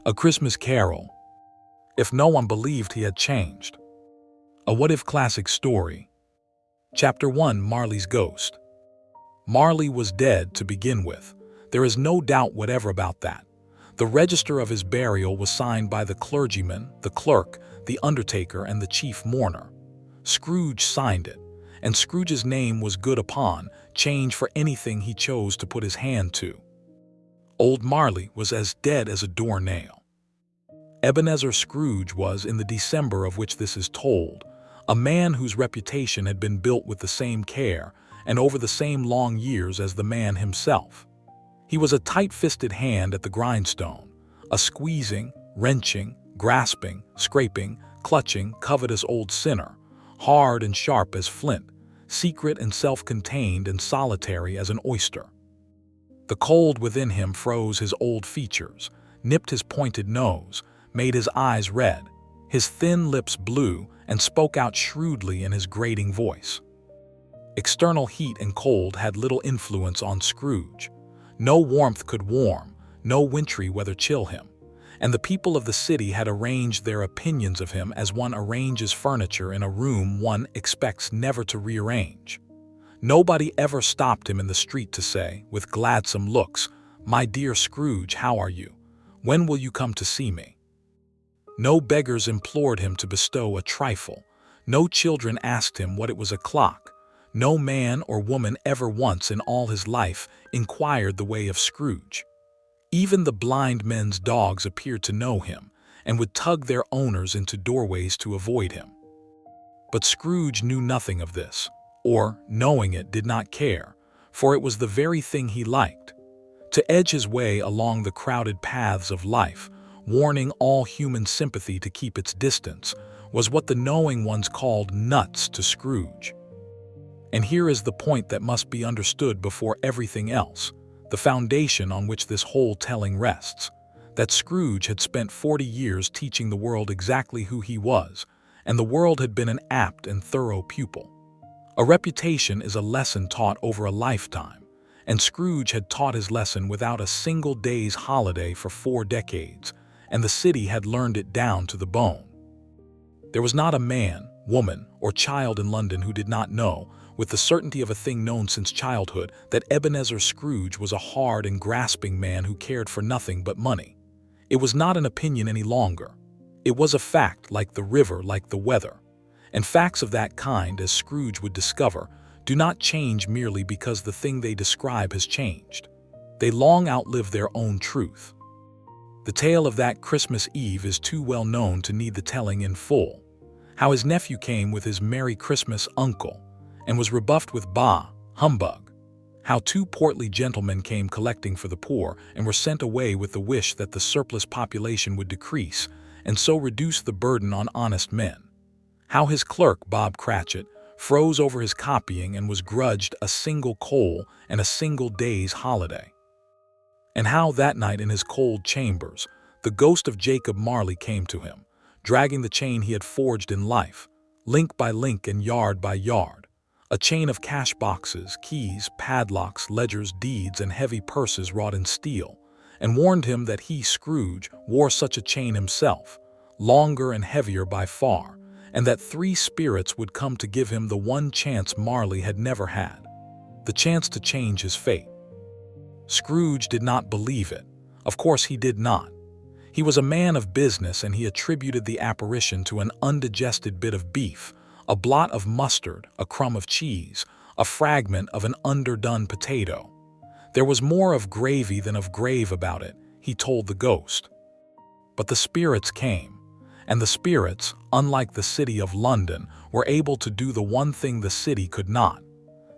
A Christmas Carol. If no one believed he had changed. A what-if classic story. Chapter 1. Marley's Ghost. Marley was dead to begin with. There is no doubt whatever about that. The register of his burial was signed by the clergyman, the clerk, the undertaker, and the chief mourner. Scrooge signed it, and Scrooge's name was good upon change for anything he chose to put his hand to. Old Marley was as dead as a doornail. Ebenezer Scrooge was, in the December of which this is told, a man whose reputation had been built with the same care and over the same long years as the man himself. He was a tight-fisted hand at the grindstone, a squeezing, wrenching, grasping, scraping, clutching, covetous old sinner, hard and sharp as flint, secret and self-contained and solitary as an oyster. The cold within him froze his old features, nipped his pointed nose, made his eyes red, his thin lips blue, and spoke out shrewdly in his grating voice. External heat and cold had little influence on Scrooge. No warmth could warm, no wintry weather chill him, and the people of the city had arranged their opinions of him as one arranges furniture in a room one expects never to rearrange. Nobody ever stopped him in the street to say, with gladsome looks, "My dear Scrooge, how are you? When will you come to see me?" No beggars implored him to bestow a trifle. No children asked him what it was o'clock. No man or woman ever once in all his life inquired the way of Scrooge. Even the blind men's dogs appeared to know him, and would tug their owners into doorways to avoid him. But Scrooge knew nothing of this, or, knowing it, did not care, for it was the very thing he liked. To edge his way along the crowded paths of life, warning all human sympathy to keep its distance, was what the knowing ones called nuts to Scrooge. And here is the point that must be understood before everything else, the foundation on which this whole telling rests, that Scrooge had spent 40 years teaching the world exactly who he was, and the world had been an apt and thorough pupil. A reputation is a lesson taught over a lifetime, and Scrooge had taught his lesson without a single day's holiday for 4 decades, and the city had learned it down to the bone. There was not a man, woman, or child in London who did not know, with the certainty of a thing known since childhood, that Ebenezer Scrooge was a hard and grasping man who cared for nothing but money. It was not an opinion any longer. It was a fact, like the river, like the weather. And facts of that kind, as Scrooge would discover, do not change merely because the thing they describe has changed. They long outlive their own truth. The tale of that Christmas Eve is too well known to need the telling in full. How his nephew came with his Merry Christmas uncle, and was rebuffed with bah, humbug. How 2 portly gentlemen came collecting for the poor, and were sent away with the wish that the surplus population would decrease, and so reduce the burden on honest men. How his clerk, Bob Cratchit, froze over his copying and was grudged a single coal and a single day's holiday. And how that night in his cold chambers, the ghost of Jacob Marley came to him, dragging the chain he had forged in life, link by link and yard by yard, a chain of cash boxes, keys, padlocks, ledgers, deeds, and heavy purses wrought in steel, and warned him that he, Scrooge, wore such a chain himself, longer and heavier by far, and that 3 spirits would come to give him the one chance Marley had never had, the chance to change his fate. Scrooge did not believe it. Of course he did not. He was a man of business, and he attributed the apparition to an undigested bit of beef, a blot of mustard, a crumb of cheese, a fragment of an underdone potato. There was more of gravy than of grave about it, he told the ghost. But the spirits came, and the spirits, unlike the city of London, were able to do the one thing the city could not.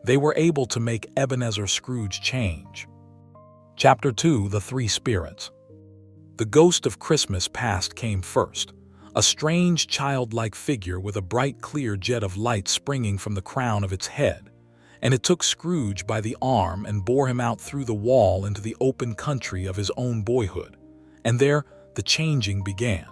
They were able to make Ebenezer Scrooge change. Chapter 2. The 3 Spirits. The ghost of Christmas past came first, a strange childlike figure with a bright clear jet of light springing from the crown of its head, and it took Scrooge by the arm and bore him out through the wall into the open country of his own boyhood, and there the changing began.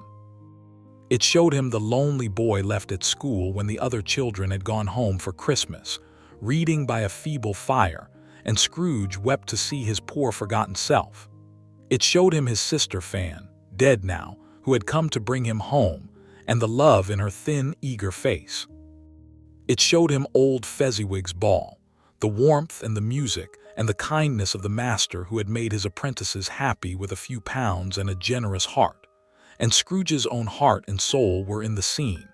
It showed him the lonely boy left at school when the other children had gone home for Christmas, reading by a feeble fire, and Scrooge wept to see his poor forgotten self. It showed him his sister Fan, dead now, who had come to bring him home, and the love in her thin, eager face. It showed him old Fezziwig's ball, the warmth and the music and the kindness of the master who had made his apprentices happy with a few pounds and a generous heart. And Scrooge's own heart and soul were in the scene,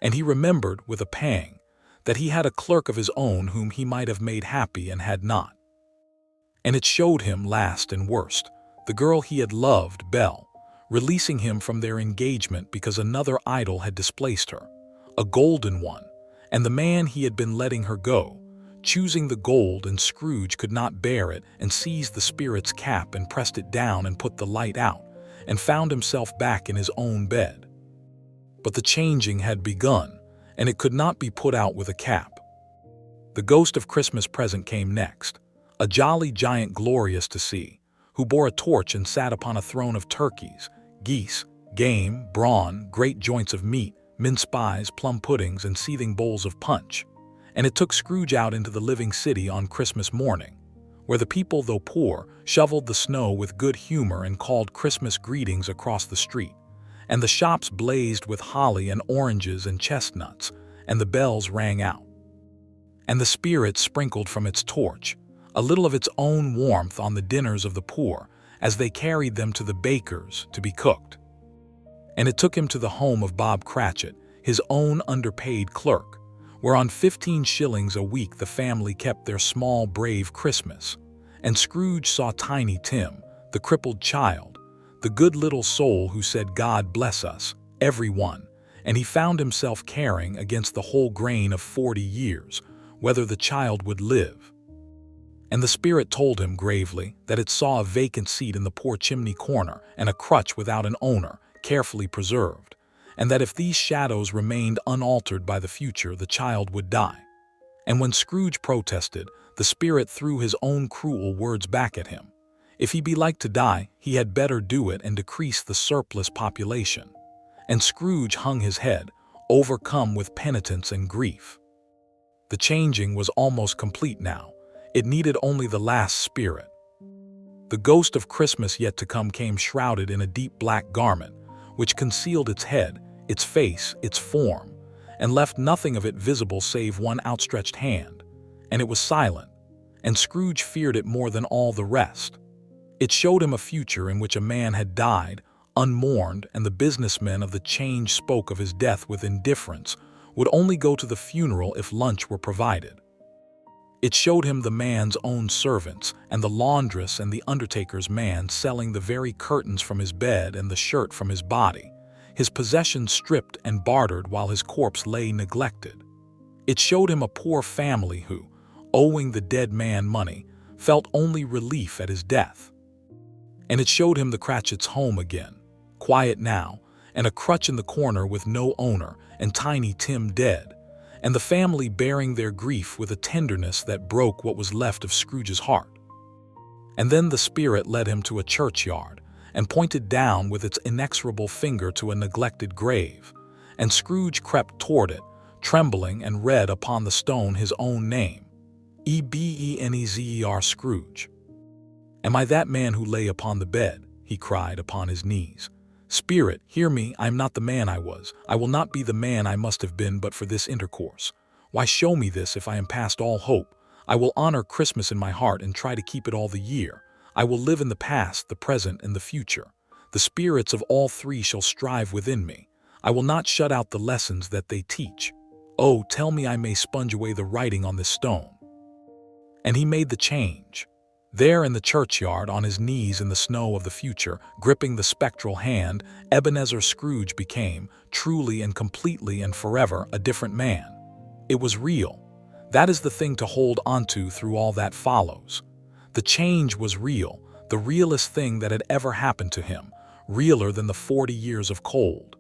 and he remembered with a pang that he had a clerk of his own whom he might have made happy and had not. And it showed him, last and worst, the girl he had loved, Belle, releasing him from their engagement because another idol had displaced her, a golden one, and the man he had been letting her go, choosing the gold, and Scrooge could not bear it and seized the spirit's cap and pressed it down and put the light out, and found himself back in his own bed. But the changing had begun, and it could not be put out with a cap. The ghost of Christmas present came next, a jolly giant glorious to see, who bore a torch and sat upon a throne of turkeys, geese, game, brawn, great joints of meat, mince pies, plum puddings, and seething bowls of punch. And it took Scrooge out into the living city on Christmas morning, where the people, though poor, shoveled the snow with good humor and called Christmas greetings across the street, and the shops blazed with holly and oranges and chestnuts, and the bells rang out. And the spirit sprinkled from its torch a little of its own warmth on the dinners of the poor as they carried them to the baker's to be cooked. And it took him to the home of Bob Cratchit, his own underpaid clerk, where on 15 shillings a week the family kept their small, brave Christmas. And Scrooge saw Tiny Tim, the crippled child, the good little soul who said, "God bless us, every one," and he found himself caring against the whole grain of 40 years, whether the child would live. And the spirit told him gravely that it saw a vacant seat in the poor chimney corner and a crutch without an owner, carefully preserved, and that if these shadows remained unaltered by the future, the child would die. And when Scrooge protested, the spirit threw his own cruel words back at him. If he be like to die, he had better do it and decrease the surplus population. And Scrooge hung his head, overcome with penitence and grief. The changing was almost complete now. It needed only the last spirit. The ghost of Christmas yet to come came shrouded in a deep black garment, which concealed its head, its face, its form, and left nothing of it visible save one outstretched hand, and it was silent, and Scrooge feared it more than all the rest. It showed him a future in which a man had died, unmourned, and the businessmen of the change spoke of his death with indifference, would only go to the funeral if lunch were provided. It showed him the man's own servants, and the laundress and the undertaker's man selling the very curtains from his bed and the shirt from his body, his possessions stripped and bartered while his corpse lay neglected. It showed him a poor family who, owing the dead man money, felt only relief at his death. And it showed him the Cratchits' home again, quiet now, and a crutch in the corner with no owner, and Tiny Tim dead, and the family bearing their grief with a tenderness that broke what was left of Scrooge's heart. And then the spirit led him to a churchyard, and pointed down with its inexorable finger to a neglected grave, and Scrooge crept toward it, trembling, and read upon the stone his own name, Ebenezer Scrooge. "Am I that man who lay upon the bed?" he cried upon his knees. "Spirit, hear me, I am not the man I was. I will not be the man I must have been but for this intercourse. Why show me this if I am past all hope? I will honor Christmas in my heart and try to keep it all the year. I will live in the past, the present, and the future. The spirits of all three shall strive within me. I will not shut out the lessons that they teach. Oh, tell me I may sponge away the writing on this stone." And he made the change. There in the churchyard, on his knees in the snow of the future, gripping the spectral hand, Ebenezer Scrooge became, truly and completely and forever, a different man. It was real. That is the thing to hold onto through all that follows. The change was real, the realest thing that had ever happened to him, realer than the 40 years of cold.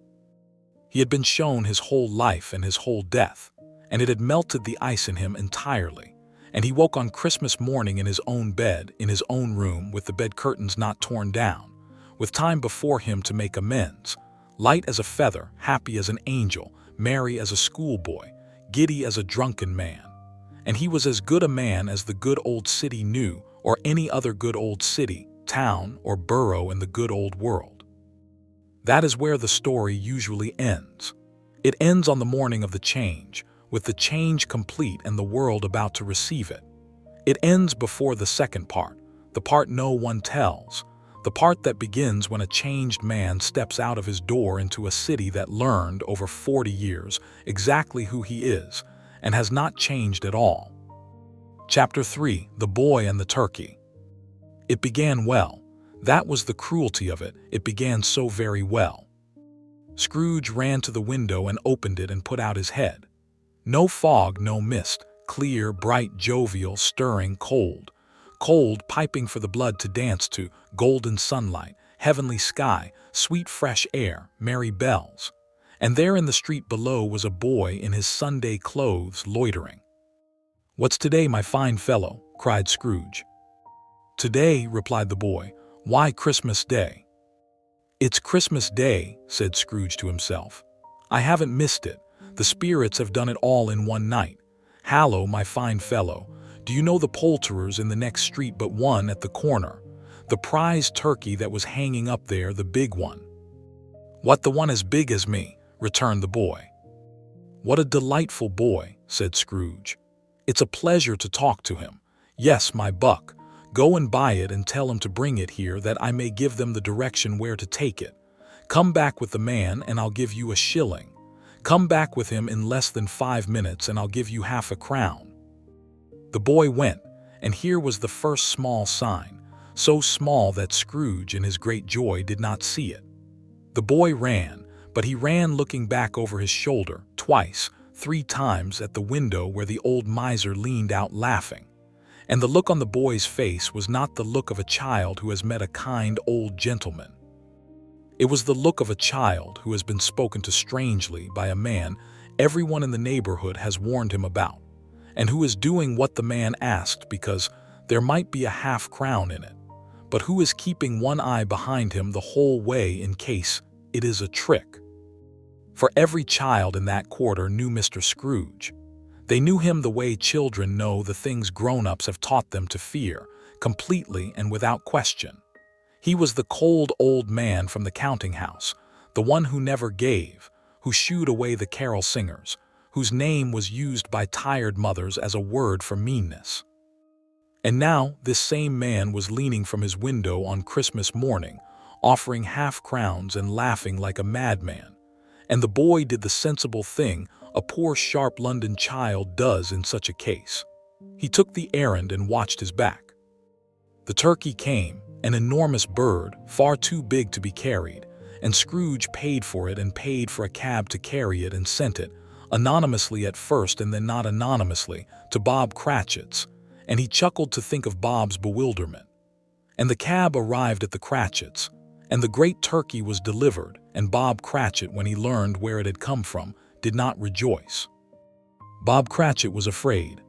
He had been shown his whole life and his whole death, and it had melted the ice in him entirely. And he woke on Christmas morning in his own bed, in his own room, with the bed curtains not torn down, with time before him to make amends, light as a feather, happy as an angel, merry as a schoolboy, giddy as a drunken man. And he was as good a man as the good old city knew, or any other good old city, town, or borough in the good old world. That is where the story usually ends. It ends on the morning of the change, with the change complete and the world about to receive it. It ends before the second part, the part no one tells, the part that begins when a changed man steps out of his door into a city that learned over 40 years exactly who he is and has not changed at all. Chapter 3: The Boy and the Turkey. It began well. That was the cruelty of it. It began so very well. Scrooge ran to the window and opened it and put out his head. No fog, no mist, clear, bright, jovial, stirring, cold. Cold, piping for the blood to dance to, golden sunlight, heavenly sky, sweet fresh air, merry bells. And there in the street below was a boy in his Sunday clothes loitering. "What's today, my fine fellow?" cried Scrooge. "Today," replied the boy. "Why, Christmas Day." "It's Christmas Day," said Scrooge to himself. "I haven't missed it. The spirits have done it all in one night. Hallo, my fine fellow, do you know the poulterers in the next street but one at the corner? The prize turkey that was hanging up there, the big one." "What, the one as big as me?" returned the boy. "What a delightful boy," said Scrooge. "It's a pleasure to talk to him. Yes, my buck. Go and buy it and tell him to bring it here that I may give them the direction where to take it. Come back with the man and I'll give you a shilling. Come back with him in less than 5 minutes and I'll give you half a crown." The boy went, and here was the first small sign, so small that Scrooge in his great joy did not see it. The boy ran, but he ran looking back over his shoulder, twice, 3 times at the window where the old miser leaned out laughing. And the look on the boy's face was not the look of a child who has met a kind old gentleman. It was the look of a child who has been spoken to strangely by a man everyone in the neighborhood has warned him about, and who is doing what the man asked because there might be a half-crown in it, but who is keeping one eye behind him the whole way in case it is a trick. For every child in that quarter knew Mr. Scrooge. They knew him the way children know the things grown-ups have taught them to fear, completely and without question. He was the cold old man from the counting-house, the one who never gave, who shooed away the carol singers, whose name was used by tired mothers as a word for meanness. And now this same man was leaning from his window on Christmas morning, offering half-crowns and laughing like a madman. And the boy did the sensible thing a poor sharp London child does in such a case. He took the errand and watched his back. The turkey came, an enormous bird, far too big to be carried, and Scrooge paid for it and paid for a cab to carry it and sent it, anonymously at first and then not anonymously, to Bob Cratchit's, and he chuckled to think of Bob's bewilderment. And the cab arrived at the Cratchit's, and the great turkey was delivered, and Bob Cratchit, when he learned where it had come from, did not rejoice. Bob Cratchit was afraid.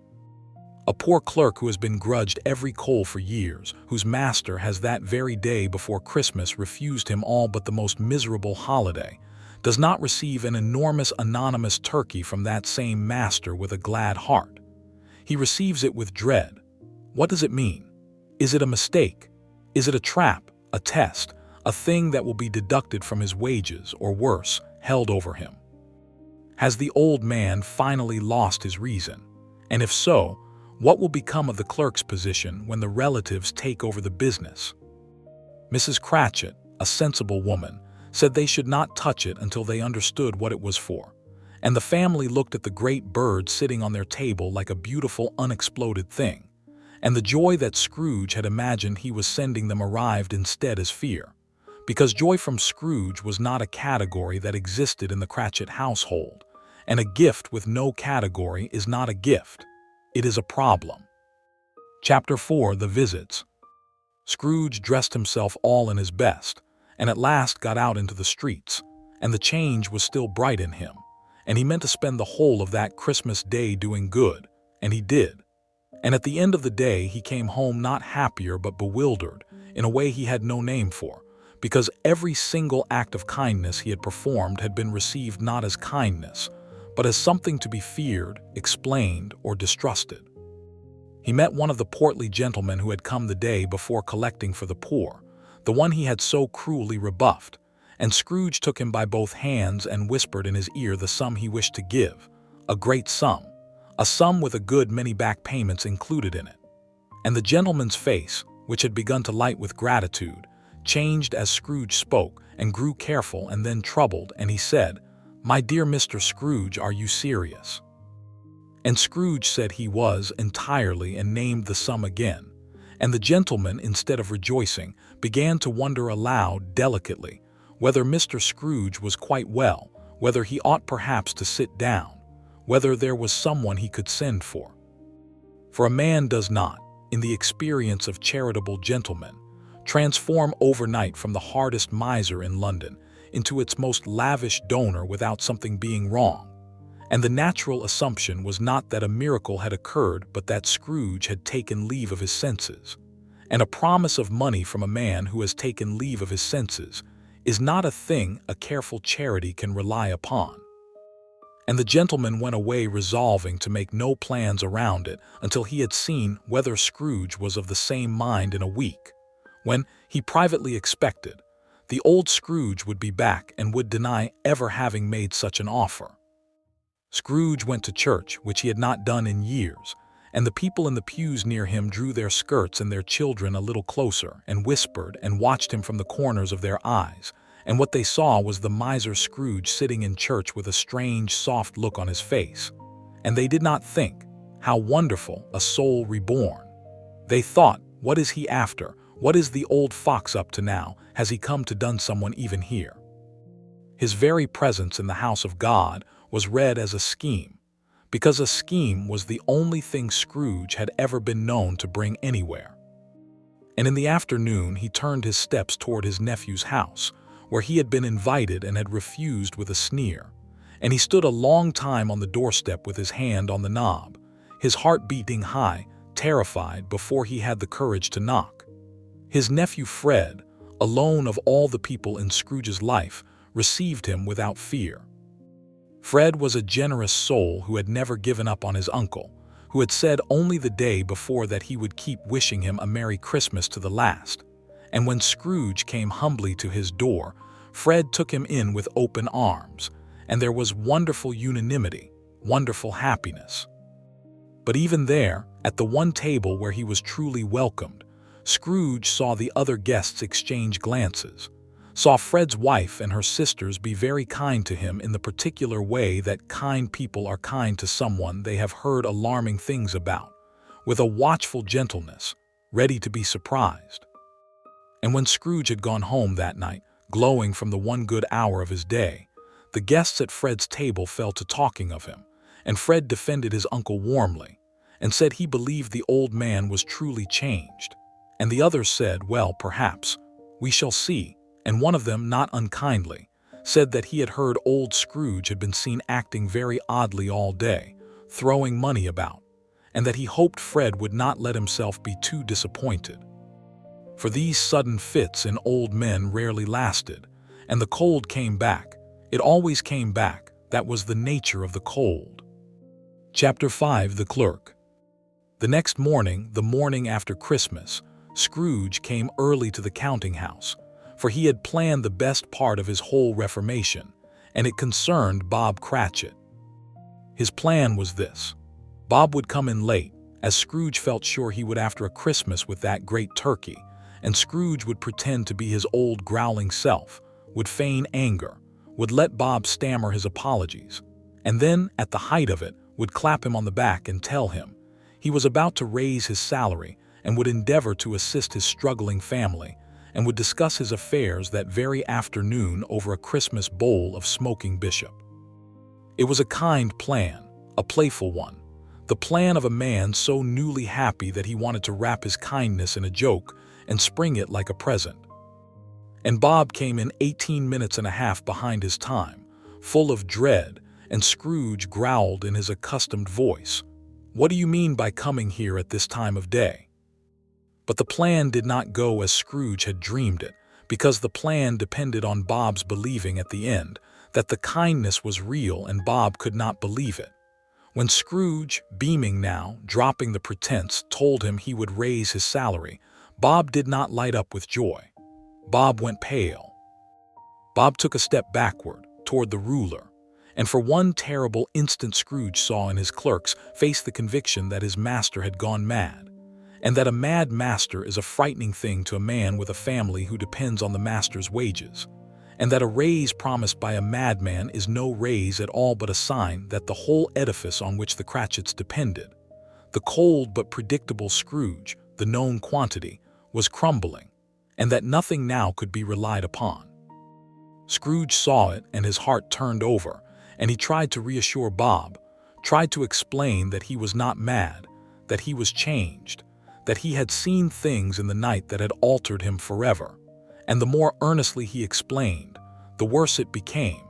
A poor clerk who has been grudged every coal for years, whose master has that very day before Christmas refused him all but the most miserable holiday, does not receive an enormous anonymous turkey from that same master with a glad heart. He receives it with dread. What does it mean? Is it a mistake? Is it a trap, a test, a thing that will be deducted from his wages, or worse, held over him? Has the old man finally lost his reason? And if so, what will become of the clerk's position when the relatives take over the business? Mrs. Cratchit, a sensible woman, said they should not touch it until they understood what it was for, and the family looked at the great bird sitting on their table like a beautiful unexploded thing, and the joy that Scrooge had imagined he was sending them arrived instead as fear, because joy from Scrooge was not a category that existed in the Cratchit household, and a gift with no category is not a gift. It is a problem. Chapter 4: The Visits. Scrooge dressed himself all in his best, and at last got out into the streets, and the change was still bright in him, and he meant to spend the whole of that Christmas Day doing good, and he did. And at the end of the day he came home not happier but bewildered, in a way he had no name for, because every single act of kindness he had performed had been received not as kindness, but as something to be feared, explained, or distrusted. He met one of the portly gentlemen who had come the day before collecting for the poor, the one he had so cruelly rebuffed, and Scrooge took him by both hands and whispered in his ear the sum he wished to give, a great sum, a sum with a good many back payments included in it. And the gentleman's face, which had begun to light with gratitude, changed as Scrooge spoke and grew careful and then troubled, and he said, "My dear Mr. Scrooge, are you serious?" And Scrooge said he was entirely and named the sum again. And the gentleman, instead of rejoicing, began to wonder aloud delicately whether Mr. Scrooge was quite well, whether he ought perhaps to sit down, whether there was someone he could send for. For a man does not, in the experience of charitable gentlemen, transform overnight from the hardest miser in London into its most lavish donor without something being wrong. And the natural assumption was not that a miracle had occurred, but that Scrooge had taken leave of his senses. And a promise of money from a man who has taken leave of his senses is not a thing a careful charity can rely upon. And the gentleman went away resolving to make no plans around it until he had seen whether Scrooge was of the same mind in a week, when, he privately expected, the old Scrooge would be back and would deny ever having made such an offer. Scrooge went to church, which he had not done in years, and the people in the pews near him drew their skirts and their children a little closer, and whispered and watched him from the corners of their eyes, and what they saw was the miser Scrooge sitting in church with a strange, soft look on his face. And they did not think, "How wonderful, a soul reborn!" They thought, "What is he after? What is the old fox up to now? Has he come to dun someone even here?" His very presence in the house of God was read as a scheme, because a scheme was the only thing Scrooge had ever been known to bring anywhere. And in the afternoon he turned his steps toward his nephew's house, where he had been invited and had refused with a sneer, and he stood a long time on the doorstep with his hand on the knob, his heart beating high, terrified, before he had the courage to knock. His nephew Fred, alone of all the people in Scrooge's life, received him without fear. Fred was a generous soul who had never given up on his uncle, who had said only the day before that he would keep wishing him a Merry Christmas to the last. And when Scrooge came humbly to his door, Fred took him in with open arms, and there was wonderful unanimity, wonderful happiness. But even there, at the one table where he was truly welcomed, Scrooge saw the other guests exchange glances, saw Fred's wife and her sisters be very kind to him in the particular way that kind people are kind to someone they have heard alarming things about, with a watchful gentleness, ready to be surprised. And when Scrooge had gone home that night, glowing from the one good hour of his day, the guests at Fred's table fell to talking of him, and Fred defended his uncle warmly, and said he believed the old man was truly changed. And the others said, "Well, perhaps, we shall see." And one of them, not unkindly, said that he had heard old Scrooge had been seen acting very oddly all day, throwing money about, and that he hoped Fred would not let himself be too disappointed. For these sudden fits in old men rarely lasted, and the cold came back. It always came back. That was the nature of the cold. Chapter 5. The Clerk. The next morning, the morning after Christmas, Scrooge came early to the counting-house, for he had planned the best part of his whole reformation, and it concerned Bob Cratchit. His plan was this. Bob would come in late, as Scrooge felt sure he would after a Christmas with that great turkey, and Scrooge would pretend to be his old growling self, would feign anger, would let Bob stammer his apologies, and then, at the height of it, would clap him on the back and tell him he was about to raise his salary and would endeavor to assist his struggling family, and would discuss his affairs that very afternoon over a Christmas bowl of smoking bishop. It was a kind plan, a playful one, the plan of a man so newly happy that he wanted to wrap his kindness in a joke and spring it like a present. And Bob came in 18 minutes and a half behind his time, full of dread, and Scrooge growled in his accustomed voice, "What do you mean by coming here at this time of day?" But the plan did not go as Scrooge had dreamed it, because the plan depended on Bob's believing at the end that the kindness was real, and Bob could not believe it. When Scrooge, beaming now, dropping the pretense, told him he would raise his salary, Bob did not light up with joy. Bob went pale. Bob took a step backward, toward the ruler, and for one terrible instant Scrooge saw in his clerk's face the conviction that his master had gone mad, and that a mad master is a frightening thing to a man with a family who depends on the master's wages, and that a raise promised by a madman is no raise at all but a sign that the whole edifice on which the Cratchits depended, the cold but predictable Scrooge, the known quantity, was crumbling, and that nothing now could be relied upon. Scrooge saw it, and his heart turned over, and he tried to reassure Bob, tried to explain that he was not mad, that he was changed, that he had seen things in the night that had altered him forever. And the more earnestly he explained, the worse it became.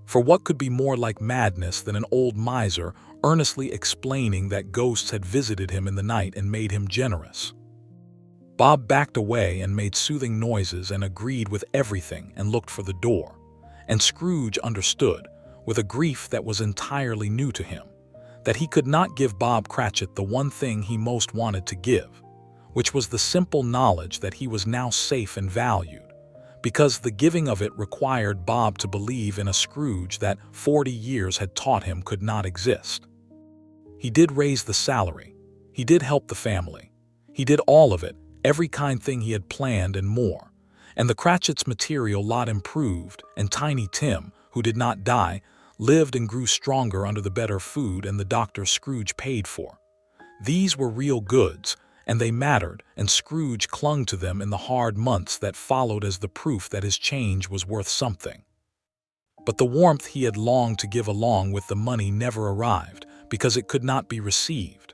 For what could be more like madness than an old miser earnestly explaining that ghosts had visited him in the night and made him generous? Bob backed away and made soothing noises and agreed with everything and looked for the door. And Scrooge understood, with a grief that was entirely new to him, that he could not give Bob Cratchit the one thing he most wanted to give, which was the simple knowledge that he was now safe and valued, because the giving of it required Bob to believe in a Scrooge that 40 years had taught him could not exist. He did raise the salary, he did help the family, he did all of it, every kind thing he had planned and more, and the Cratchits' material lot improved, and Tiny Tim, who did not die, lived and grew stronger under the better food and the doctor Scrooge paid for. These were real goods, and they mattered, and Scrooge clung to them in the hard months that followed as the proof that his change was worth something. But the warmth he had longed to give along with the money never arrived, because it could not be received.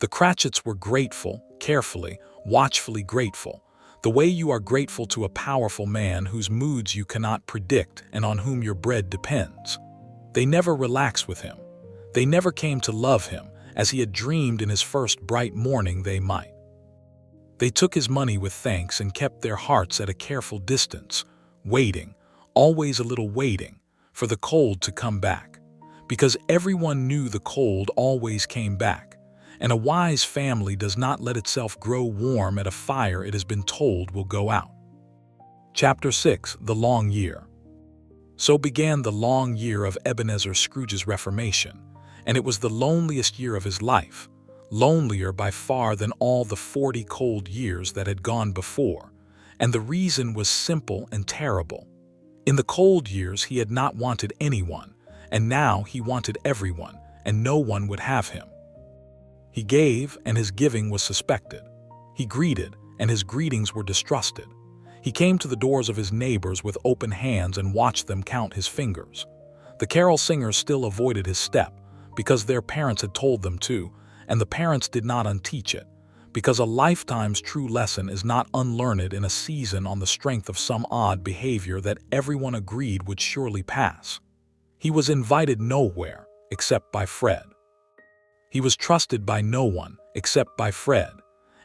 The Cratchits were grateful, carefully, watchfully grateful, the way you are grateful to a powerful man whose moods you cannot predict and on whom your bread depends. They never relaxed with him. They never came to love him, as he had dreamed in his first bright morning they might. They took his money with thanks and kept their hearts at a careful distance, waiting, always a little waiting, for the cold to come back, because everyone knew the cold always came back, and a wise family does not let itself grow warm at a fire it has been told will go out. Chapter 6. The Long Year. So began the long year of Ebenezer Scrooge's reformation, and it was the loneliest year of his life, lonelier by far than all the 40 cold years that had gone before, and the reason was simple and terrible. In the cold years he had not wanted anyone, and now he wanted everyone, and no one would have him. He gave, and his giving was suspected. He greeted, and his greetings were distrusted. He came to the doors of his neighbors with open hands and watched them count his fingers. The carol singers still avoided his step, because their parents had told them to, and the parents did not unteach it, because a lifetime's true lesson is not unlearned in a season on the strength of some odd behavior that everyone agreed would surely pass. He was invited nowhere except by Fred. He was trusted by no one except by Fred,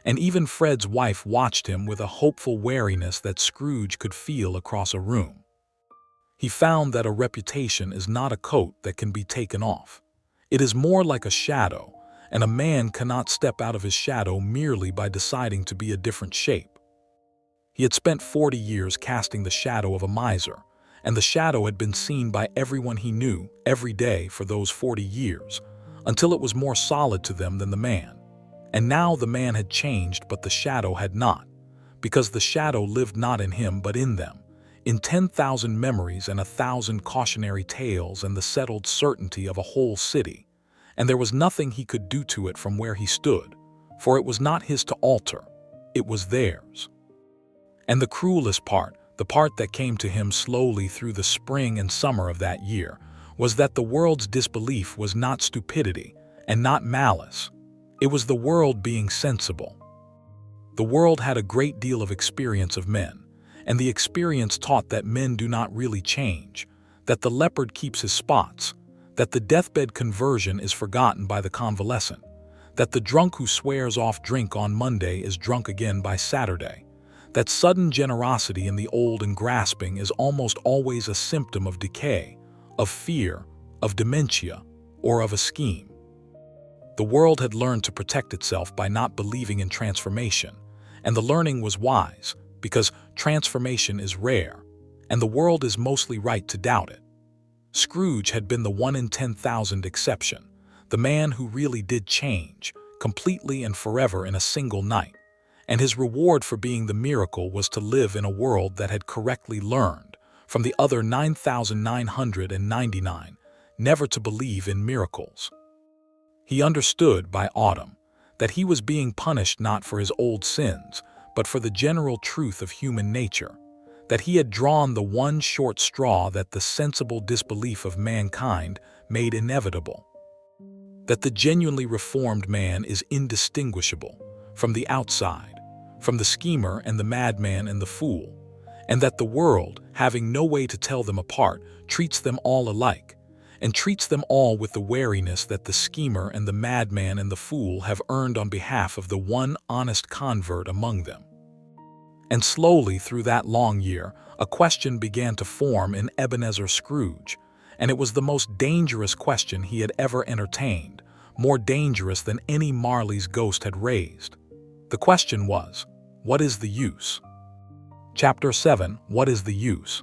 and even Fred's wife watched him with a hopeful wariness that Scrooge could feel across a room. He found that a reputation is not a coat that can be taken off. It is more like a shadow, and a man cannot step out of his shadow merely by deciding to be a different shape. He had spent 40 years casting the shadow of a miser, and the shadow had been seen by everyone he knew every day for those 40 years, until it was more solid to them than the man. And now the man had changed, but the shadow had not, because the shadow lived not in him but in them, in 10,000 memories and 1,000 cautionary tales and the settled certainty of a whole city, and there was nothing he could do to it from where he stood, for it was not his to alter, it was theirs. And the cruelest part, the part that came to him slowly through the spring and summer of that year, was that the world's disbelief was not stupidity and not malice. It was the world being sensible. The world had a great deal of experience of men, and the experience taught that men do not really change, that the leopard keeps his spots, that the deathbed conversion is forgotten by the convalescent, that the drunk who swears off drink on Monday is drunk again by Saturday, that sudden generosity in the old and grasping is almost always a symptom of decay, of fear, of dementia, or of a scheme. The world had learned to protect itself by not believing in transformation, and the learning was wise, because transformation is rare, and the world is mostly right to doubt it. Scrooge had been the 1 in 10,000 exception, the man who really did change, completely and forever in a single night, and his reward for being the miracle was to live in a world that had correctly learned, from the other 9,999, never to believe in miracles. He understood by autumn that he was being punished not for his old sins, but for the general truth of human nature, that he had drawn the one short straw that the sensible disbelief of mankind made inevitable, that the genuinely reformed man is indistinguishable from the outside, from the schemer and the madman and the fool, and that the world, having no way to tell them apart, treats them all alike, and treats them all with the wariness that the schemer and the madman and the fool have earned on behalf of the one honest convert among them. And slowly through that long year, a question began to form in Ebenezer Scrooge, and it was the most dangerous question he had ever entertained, more dangerous than any Marley's ghost had raised. The question was, what is the use? Chapter 7, What is the use?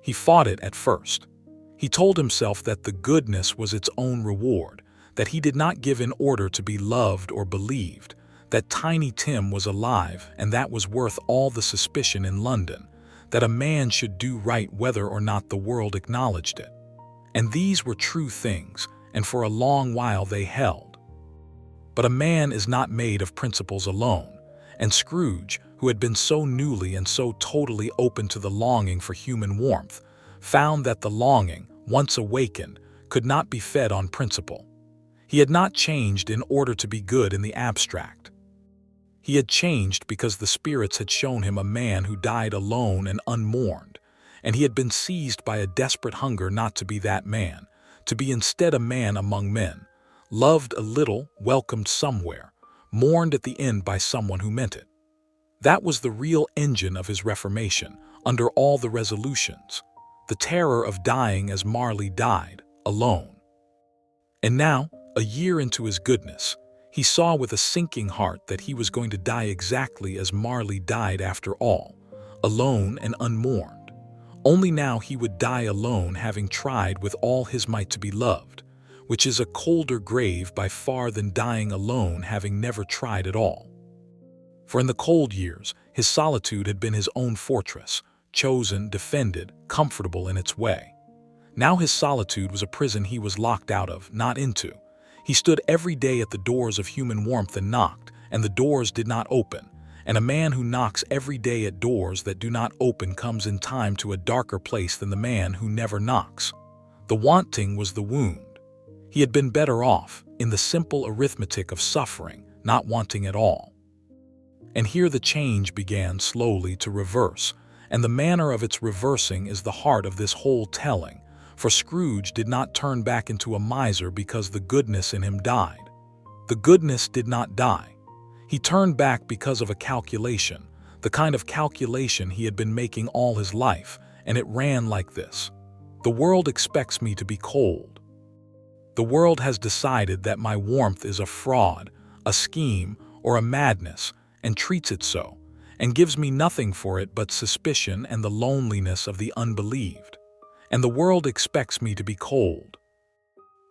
He fought it at first. He told himself that the goodness was its own reward, that he did not give in order to be loved or believed, that Tiny Tim was alive and that was worth all the suspicion in London, that a man should do right whether or not the world acknowledged it. And these were true things, and for a long while they held. But a man is not made of principles alone, and Scrooge, who had been so newly and so totally open to the longing for human warmth, found that the longing, once awakened, could not be fed on principle. He had not changed in order to be good in the abstract. He had changed because the spirits had shown him a man who died alone and unmourned, and he had been seized by a desperate hunger not to be that man, to be instead a man among men, loved a little, welcomed somewhere, mourned at the end by someone who meant it. That was the real engine of his reformation, under all the resolutions, the terror of dying as Marley died, alone. And now, a year into his goodness, he saw with a sinking heart that he was going to die exactly as Marley died after all, alone and unmourned. Only now he would die alone, having tried with all his might to be loved, which is a colder grave by far than dying alone having never tried at all. For in the cold years, his solitude had been his own fortress, chosen, defended, comfortable in its way. Now his solitude was a prison he was locked out of, not into. He stood every day at the doors of human warmth and knocked, and the doors did not open, and a man who knocks every day at doors that do not open comes in time to a darker place than the man who never knocks. The wanting was the wound. He had been better off, in the simple arithmetic of suffering, not wanting at all. And here the change began slowly to reverse, and the manner of its reversing is the heart of this whole telling, for Scrooge did not turn back into a miser because the goodness in him died. The goodness did not die. He turned back because of a calculation, the kind of calculation he had been making all his life, and it ran like this. The world expects me to be cold. The world has decided that my warmth is a fraud, a scheme, or a madness, and treats it so, and gives me nothing for it but suspicion and the loneliness of the unbelieved. And the world expects me to be cold.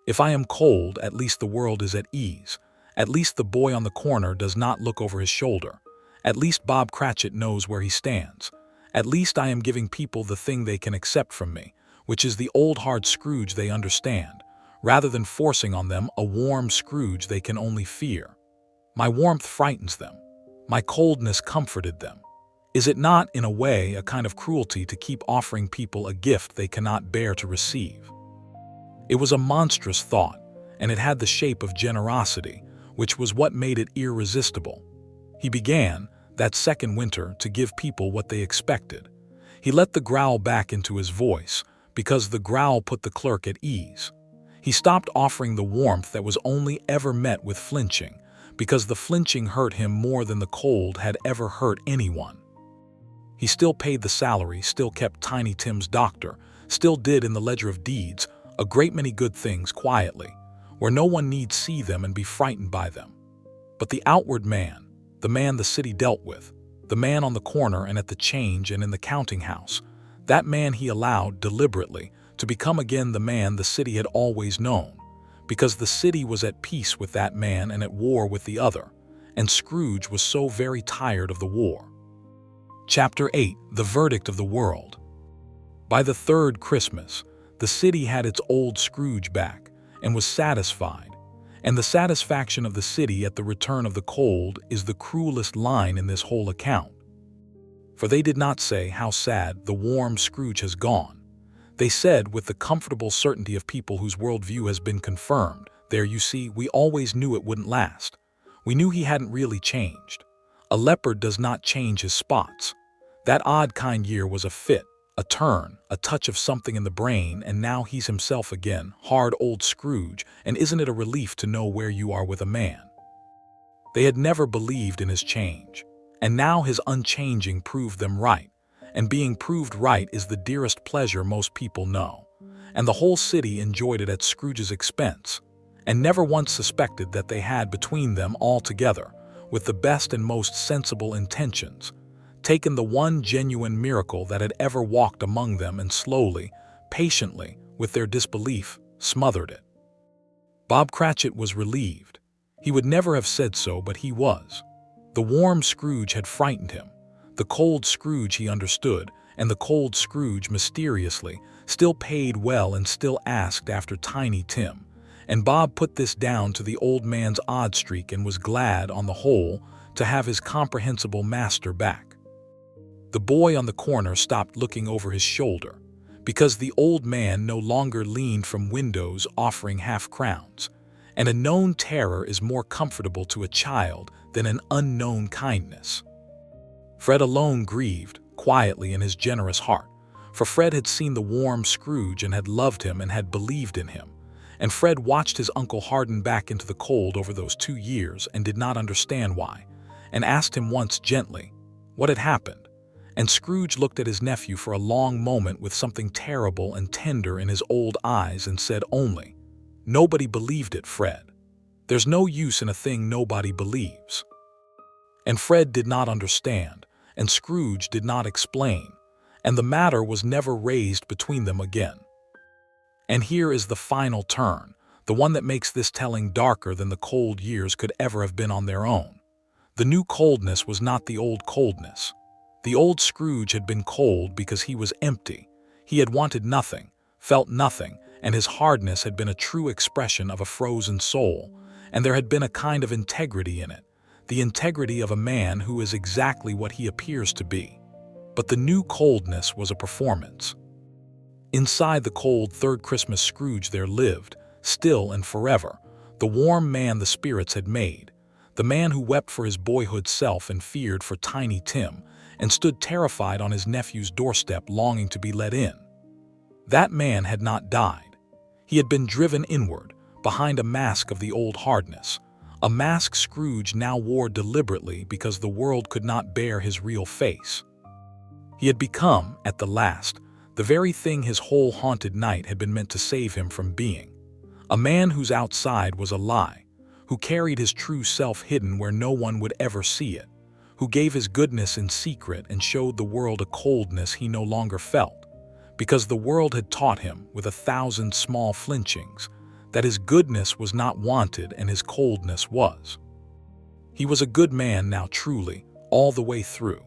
If I am cold, at least the world is at ease. At least the boy on the corner does not look over his shoulder. At least Bob Cratchit knows where he stands. At least I am giving people the thing they can accept from me, which is the old hard Scrooge they understand, rather than forcing on them a warm Scrooge they can only fear. My warmth frightens them. My coldness comforted them. Is it not, in a way, a kind of cruelty to keep offering people a gift they cannot bear to receive? It was a monstrous thought, and it had the shape of generosity, which was what made it irresistible. He began, that second winter, to give people what they expected. He let the growl back into his voice, because the growl put the clerk at ease. He stopped offering the warmth that was only ever met with flinching, because the flinching hurt him more than the cold had ever hurt anyone. He still paid the salary, still kept Tiny Tim's doctor, still did in the ledger of deeds a great many good things quietly, where no one need see them and be frightened by them. But the outward man, the man the city dealt with, the man on the corner and at the change and in the counting house, That man he allowed, deliberately, to become again the man the city had always known, because the city was at peace with that man and at war with the other, and Scrooge was so very tired of the war. Chapter 8. The Verdict of the World. By the third Christmas, the city had its old Scrooge back and was satisfied, and the satisfaction of the city at the return of the cold is the cruelest line in this whole account. For they did not say, "How sad, the warm Scrooge has gone." They said, with the comfortable certainty of people whose worldview has been confirmed, "There, you see, we always knew it wouldn't last. We knew he hadn't really changed. A leopard does not change his spots. That odd kind year was a fit, a turn, a touch of something in the brain, and now he's himself again, hard old Scrooge, and isn't it a relief to know where you are with a man?" They had never believed in his change, and now his unchanging proved them right, and being proved right is the dearest pleasure most people know, and the whole city enjoyed it at Scrooge's expense, and never once suspected that they had between them all together, with the best and most sensible intentions, taken the one genuine miracle that had ever walked among them and slowly, patiently, with their disbelief, smothered it. Bob Cratchit was relieved. He would never have said so, but he was. The warm Scrooge had frightened him. The cold Scrooge he understood, and the cold Scrooge, mysteriously, still paid well and still asked after Tiny Tim. And Bob put this down to the old man's odd streak and was glad, on the whole, to have his comprehensible master back. The boy on the corner stopped looking over his shoulder, because the old man no longer leaned from windows offering half-crowns, and a known terror is more comfortable to a child than an unknown kindness. Fred alone grieved, quietly in his generous heart, for Fred had seen the warm Scrooge and had loved him and had believed in him, and Fred watched his uncle harden back into the cold over those 2 years and did not understand why, and asked him once gently what had happened, and Scrooge looked at his nephew for a long moment with something terrible and tender in his old eyes and said only, "Nobody believed it, Fred. There's no use in a thing nobody believes." And Fred did not understand, and Scrooge did not explain, and the matter was never raised between them again. And here is the final turn, the one that makes this telling darker than the cold years could ever have been on their own. The new coldness was not the old coldness. The old Scrooge had been cold because he was empty. He had wanted nothing, felt nothing, and his hardness had been a true expression of a frozen soul, and there had been a kind of integrity in it, the integrity of a man who is exactly what he appears to be. But the new coldness was a performance. Inside the cold third Christmas Scrooge there lived, still and forever, the warm man the spirits had made, the man who wept for his boyhood self and feared for Tiny Tim, and stood terrified on his nephew's doorstep longing to be let in. That man had not died. He had been driven inward, behind a mask of the old hardness, a mask Scrooge now wore deliberately because the world could not bear his real face. He had become, at the last, the very thing his whole haunted night had been meant to save him from being. A man whose outside was a lie, who carried his true self hidden where no one would ever see it, who gave his goodness in secret and showed the world a coldness he no longer felt, because the world had taught him, with 1,000 small flinchings, that his goodness was not wanted and his coldness was. He was a good man now truly, all the way through,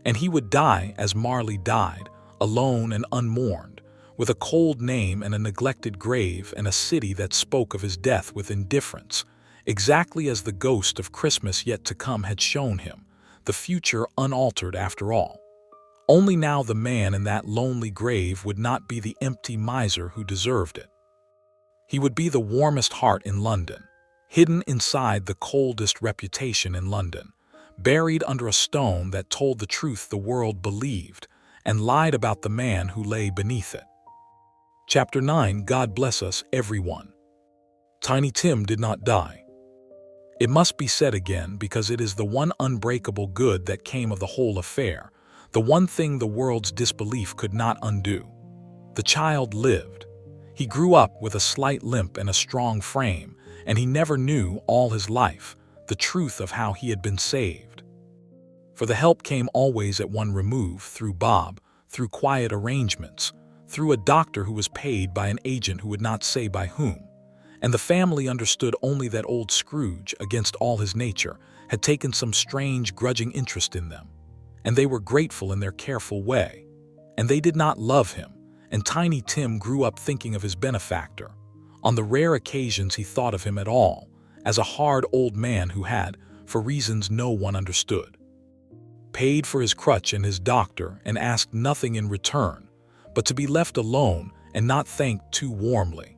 and he would die as Marley died, alone and unmourned, with a cold name and a neglected grave and a city that spoke of his death with indifference, exactly as the ghost of Christmas yet to come had shown him, the future unaltered after all. Only now the man in that lonely grave would not be the empty miser who deserved it. He would be the warmest heart in London, hidden inside the coldest reputation in London, buried under a stone that told the truth the world believed, and lied about the man who lay beneath it. Chapter 9. God bless us, everyone. Tiny Tim did not die. It must be said again because it is the one unbreakable good that came of the whole affair, the one thing the world's disbelief could not undo. The child lived. He grew up with a slight limp and a strong frame, and he never knew all his life the truth of how he had been saved. For the help came always at one remove through Bob, through quiet arrangements, through a doctor who was paid by an agent who would not say by whom. And the family understood only that old Scrooge, against all his nature, had taken some strange, grudging interest in them. And they were grateful in their careful way. And they did not love him, and Tiny Tim grew up thinking of his benefactor. On the rare occasions he thought of him at all, as a hard old man who had, for reasons no one understood, paid for his crutch and his doctor and asked nothing in return, but to be left alone and not thanked too warmly.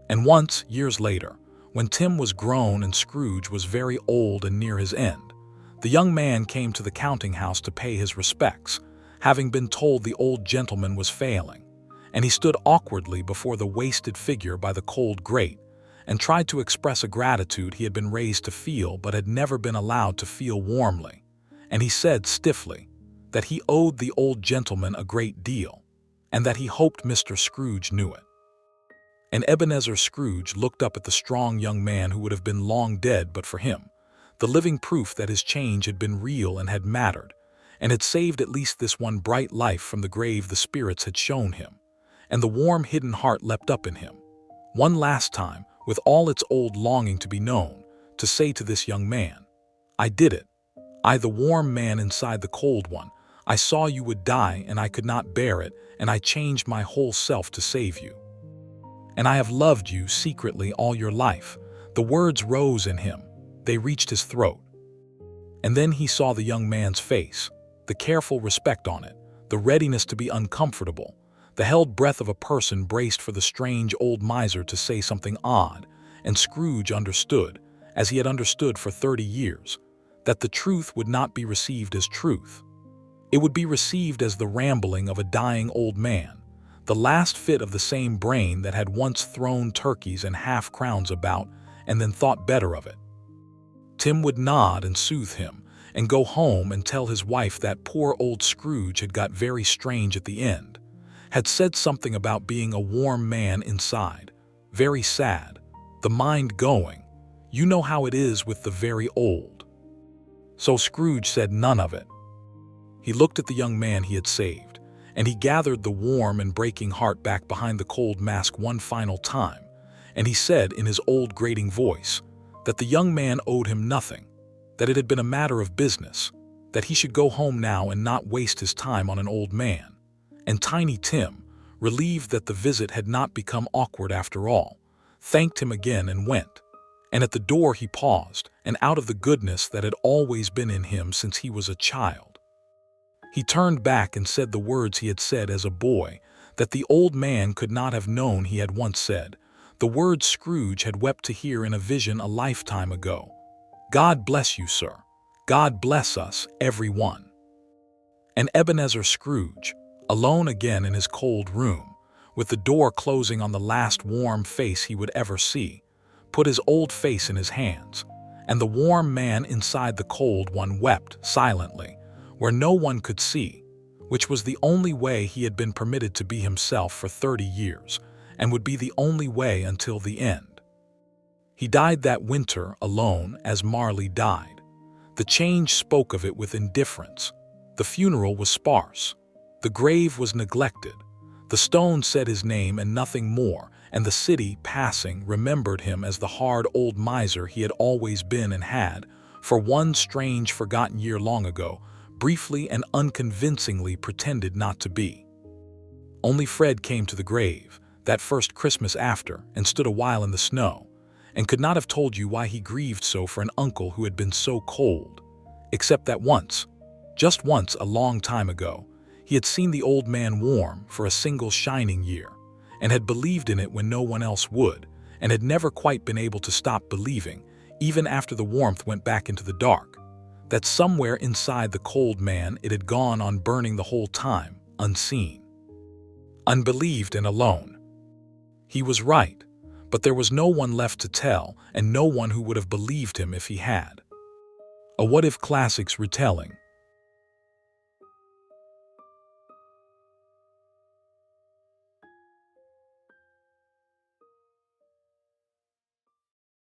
And once, years later, when Tim was grown and Scrooge was very old and near his end, the young man came to the counting house to pay his respects, having been told the old gentleman was failing, and he stood awkwardly before the wasted figure by the cold grate, and tried to express a gratitude he had been raised to feel but had never been allowed to feel warmly. And he said stiffly that he owed the old gentleman a great deal, and that he hoped Mr. Scrooge knew it. And Ebenezer Scrooge looked up at the strong young man who would have been long dead but for him, the living proof that his change had been real and had mattered, and had saved at least this one bright life from the grave the spirits had shown him. And the warm hidden heart leapt up in him, one last time, with all its old longing to be known, to say to this young man, "I did it. I, the warm man inside the cold one. I saw you would die, and I could not bear it, and I changed my whole self to save you. And I have loved you secretly all your life." The words rose in him. They reached his throat. And then he saw the young man's face, the careful respect on it, the readiness to be uncomfortable, the held breath of a person braced for the strange old miser to say something odd, and Scrooge understood, as he had understood for 30 years, that the truth would not be received as truth. It would be received as the rambling of a dying old man, the last fit of the same brain that had once thrown turkeys and half-crowns about and then thought better of it. Tim would nod and soothe him, and go home and tell his wife that poor old Scrooge had got very strange at the end, had said something about being a warm man inside, very sad, the mind going. You know how it is with the very old. So Scrooge said none of it. He looked at the young man he had saved, and he gathered the warm and breaking heart back behind the cold mask one final time, and he said in his old grating voice that the young man owed him nothing, that it had been a matter of business, that he should go home now and not waste his time on an old man. And Tiny Tim, relieved that the visit had not become awkward after all, thanked him again and went. And at the door he paused, and out of the goodness that had always been in him since he was a child, he turned back and said the words he had said as a boy, that the old man could not have known he had once said, the words Scrooge had wept to hear in a vision a lifetime ago. "God bless you, sir. God bless us, every one." And Ebenezer Scrooge, alone again in his cold room, with the door closing on the last warm face he would ever see, put his old face in his hands, and the warm man inside the cold one wept silently, where no one could see, which was the only way he had been permitted to be himself for 30 years, and would be the only way until the end. He died that winter alone as Marley died. The change spoke of it with indifference. The funeral was sparse. The grave was neglected. The stone said his name and nothing more, and the city, passing, remembered him as the hard old miser he had always been and had, for one strange forgotten year long ago, briefly and unconvincingly pretended not to be. Only Fred came to the grave, that first Christmas after, and stood a while in the snow, and could not have told you why he grieved so for an uncle who had been so cold, except that once, just once a long time ago, he had seen the old man warm for a single shining year, and had believed in it when no one else would, and had never quite been able to stop believing, even after the warmth went back into the dark, that somewhere inside the cold man it had gone on burning the whole time, unseen. Unbelieved and alone. He was right, but there was no one left to tell, and no one who would have believed him if he had. A What If Classics retelling,